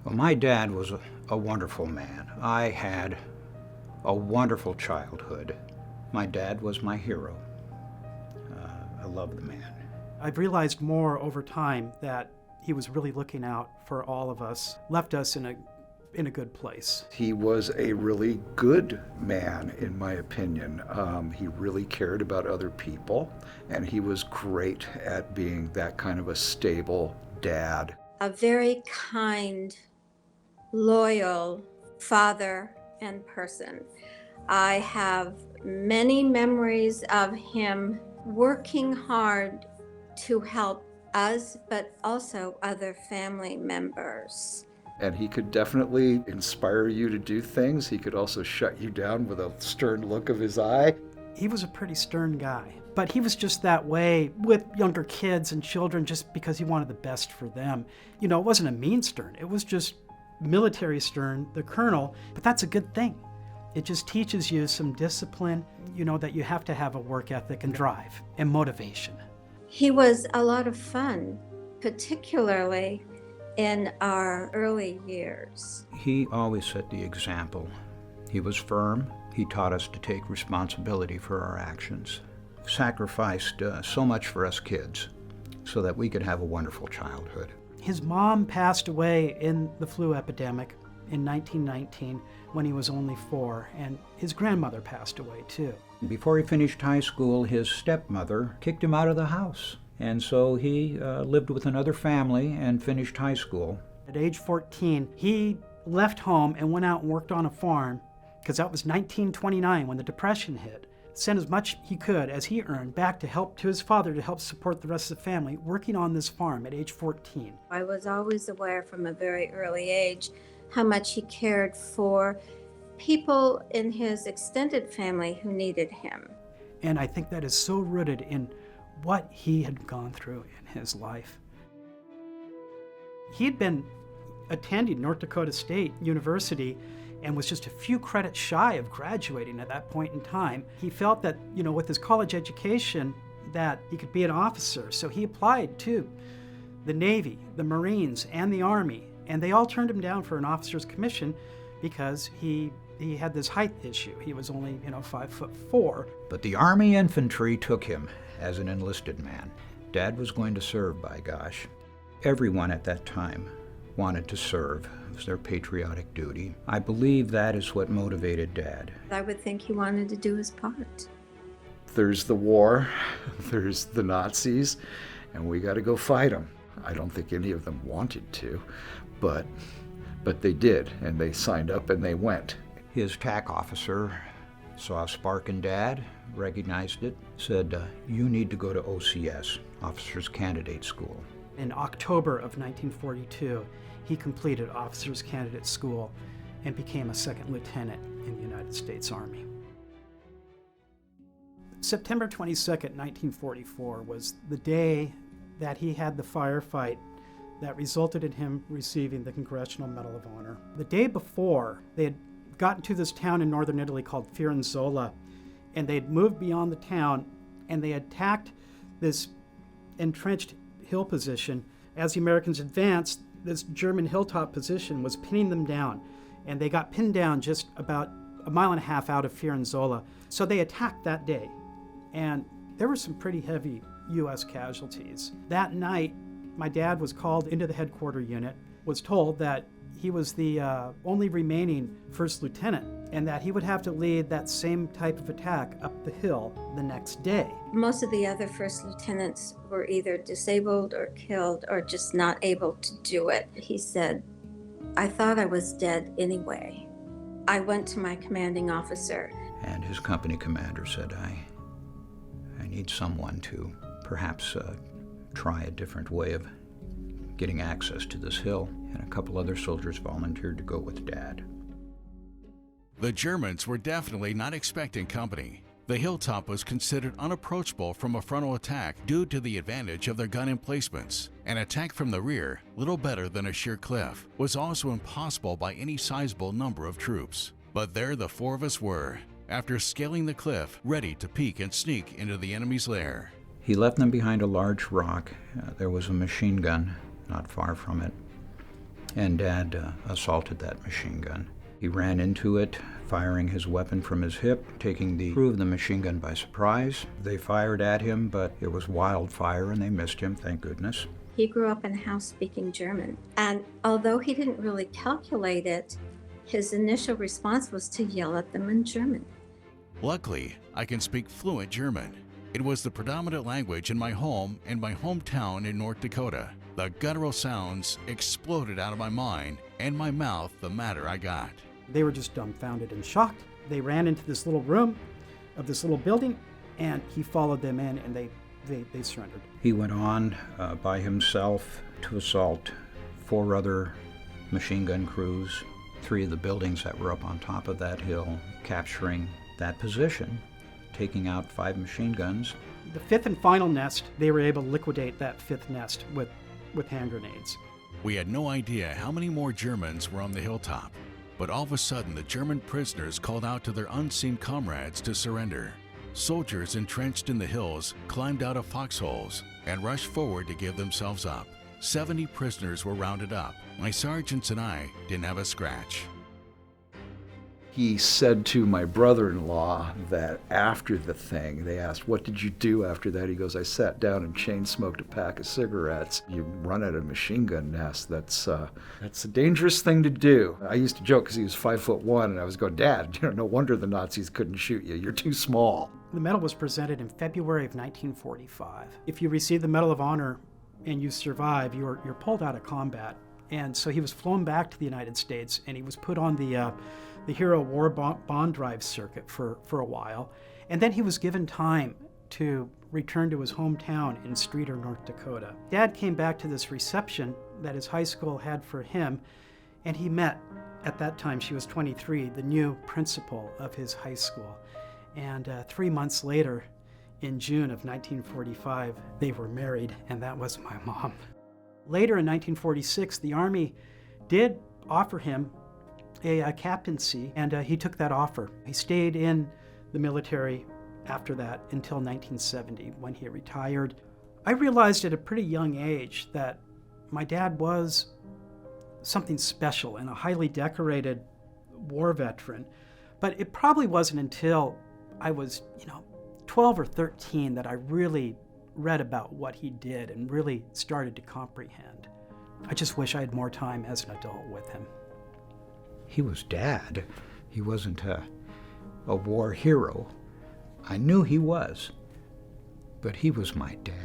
Well, my dad was a wonderful man. I had a wonderful childhood. My dad was my hero. I love the man. I've realized more over time that he was really looking out for all of us, left us in a good place. He was a really good man, in my opinion. He really cared about other people, and he was great at being that kind of a stable dad. A very kind, loyal father and person. I have many memories of him working hard to help us, but also other family members. And he could definitely inspire you to do things. He could also shut you down with a stern look of his eye. He was a pretty stern guy, but he was just that way with younger kids and children just because he wanted the best for them. You know, it wasn't a mean stern. It was just military stern, the colonel, but that's a good thing. It just teaches you some discipline, you know, that you have to have a work ethic and drive and motivation. He was a lot of fun, particularly in our early years. He always set the example. He was firm. He taught us to take responsibility for our actions. Sacrificed so much for us kids so that we could have a wonderful childhood. His mom passed away in the flu epidemic in 1919 when he was only 4, and his grandmother passed away too. Before he finished high school, his stepmother kicked him out of the house. And so he lived with another family and finished high school. At age 14, he left home and went out and worked on a farm, because that was 1929 when the Depression hit. Sent as much he could as he earned back to his father to help support the rest of the family, working on this farm at age 14. I was always aware from a very early age how much he cared for people in his extended family who needed him. And I think that is so rooted in what he had gone through in his life. He had been attending North Dakota State University and was just a few credits shy of graduating at that point in time. He felt that, you know, with his college education, that he could be an officer. So he applied to the Navy, the Marines, and the Army. And they all turned him down for an officer's commission because he had this height issue. He was only, 5'4". But the Army Infantry took him as an enlisted man. Dad was going to serve, by gosh. Everyone at that time wanted to serve. It was their patriotic duty. I believe that is what motivated Dad. I would think he wanted to do his part. There's the war, there's the Nazis, and we got to go fight them. I don't think any of them wanted to, but they did, and they signed up and they went. His TAC officer saw a spark in Dad, recognized it, said, you need to go to OCS, Officers Candidate School. In October of 1942, he completed Officers Candidate School and became a second lieutenant in the United States Army. September 22nd, 1944 was the day that he had the firefight that resulted in him receiving the Congressional Medal of Honor. The day before, they had gotten to this town in northern Italy called Firenzuola, and they had moved beyond the town, and they attacked this entrenched hill position. As the Americans advanced, this German hilltop position was pinning them down, and they got pinned down just about a mile and a half out of Firenzuola. So they attacked that day, and there were some pretty heavy U.S. casualties. That night, my dad was called into the headquarter unit, was told that he was the only remaining first lieutenant, and that he would have to lead that same type of attack up the hill the next day. Most of the other first lieutenants were either disabled or killed or just not able to do it. He said, I thought I was dead anyway. I went to my commanding officer. And his company commander said, I need someone to perhaps try a different way of getting access to this hill. And a couple other soldiers volunteered to go with Dad. The Germans were definitely not expecting company. The hilltop was considered unapproachable from a frontal attack due to the advantage of their gun emplacements. An attack from the rear, little better than a sheer cliff, was also impossible by any sizable number of troops. But there the four of us were, after scaling the cliff, ready to peek and sneak into the enemy's lair. He left them behind a large rock. There was a machine gun not far from it. and Dad assaulted that machine gun. He ran into it, firing his weapon from his hip, taking the crew of the machine gun by surprise. They fired at him, but it was wildfire and they missed him, thank goodness. He grew up in a house speaking German, and although he didn't really calculate it, his initial response was to yell at them in German. Luckily, I can speak fluent German. It was the predominant language in my home and my hometown in North Dakota. The guttural sounds exploded out of my mind and my mouth the madder I got. They were just dumbfounded and shocked. They ran into this little room of this little building, and he followed them in, and they surrendered. He went on by himself to assault 4 other machine gun crews, 3 of the buildings that were up on top of that hill, capturing that position, taking out 5 machine guns. The 5th and final nest, they were able to liquidate that 5th nest with hand grenades. We had no idea how many more Germans were on the hilltop, but all of a sudden the German prisoners called out to their unseen comrades to surrender. Soldiers entrenched in the hills climbed out of foxholes and rushed forward to give themselves up. 70 prisoners were rounded up. My sergeants and I didn't have a scratch. He said to my brother-in-law that after the thing, they asked, "What did you do after that?" He goes, "I sat down and chain smoked a pack of cigarettes." You run at a machine gun nest, that's a dangerous thing to do. I used to joke because he was 5'1", and I was going, "Dad, no wonder the Nazis couldn't shoot you. You're too small." The medal was presented in February of 1945. If you receive the Medal of Honor and you survive, you're pulled out of combat. And so he was flown back to the United States, and he was put on the Hero War Bond Drive circuit for a while. And then he was given time to return to his hometown in Streator, North Dakota. Dad came back to this reception that his high school had for him, and he met, at that time she was 23, the new principal of his high school. And 3 months later, in June of 1945, they were married, and that was my mom. Later in 1946, the Army did offer him a captaincy, and he took that offer. He stayed in the military after that until 1970, when he retired. I realized at a pretty young age that my dad was something special and a highly decorated war veteran, but it probably wasn't until I was, 12 or 13 that I really read about what he did and really started to comprehend. I just wish I had more time as an adult with him. He was Dad. He wasn't a war hero. I knew he was, but he was my dad.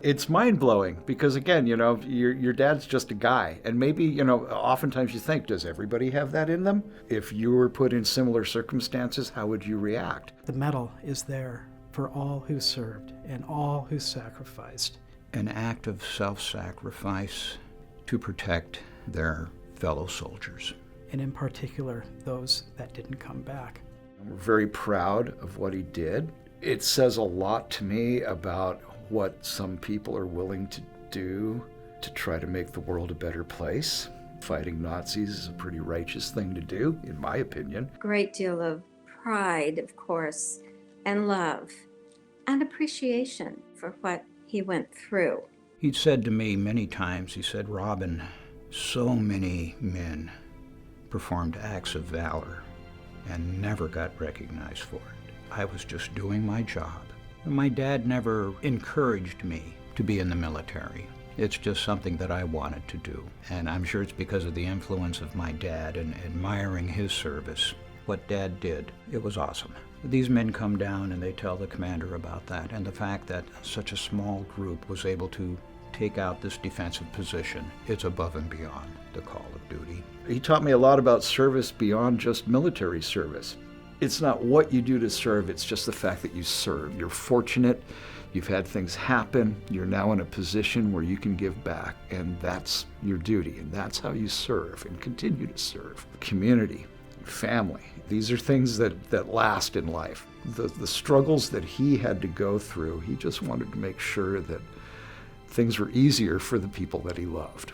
It's mind-blowing because, again, your dad's just a guy. And maybe, oftentimes you think, does everybody have that in them? If you were put in similar circumstances, how would you react? The medal is there for all who served and all who sacrificed. An act of self-sacrifice to protect their fellow soldiers. And in particular, those that didn't come back. We're very proud of what he did. It says a lot to me about what some people are willing to do to try to make the world a better place. Fighting Nazis is a pretty righteous thing to do, in my opinion. Great deal of pride, of course, and love, and appreciation for what he went through. He'd said to me many times, he said, "Robin, so many men performed acts of valor and never got recognized for it. I was just doing my job." My dad never encouraged me to be in the military. It's just something that I wanted to do. And I'm sure it's because of the influence of my dad and admiring his service. What Dad did, it was awesome. These men come down and they tell the commander about that, and the fact that such a small group was able to take out this defensive position, it's above and beyond the call of duty. He taught me a lot about service beyond just military service. It's not what you do to serve, it's just the fact that you serve. You're fortunate, you've had things happen, you're now in a position where you can give back, and that's your duty, and that's how you serve and continue to serve. Community, family, these are things that last in life. The struggles that he had to go through, he just wanted to make sure that things were easier for the people that he loved.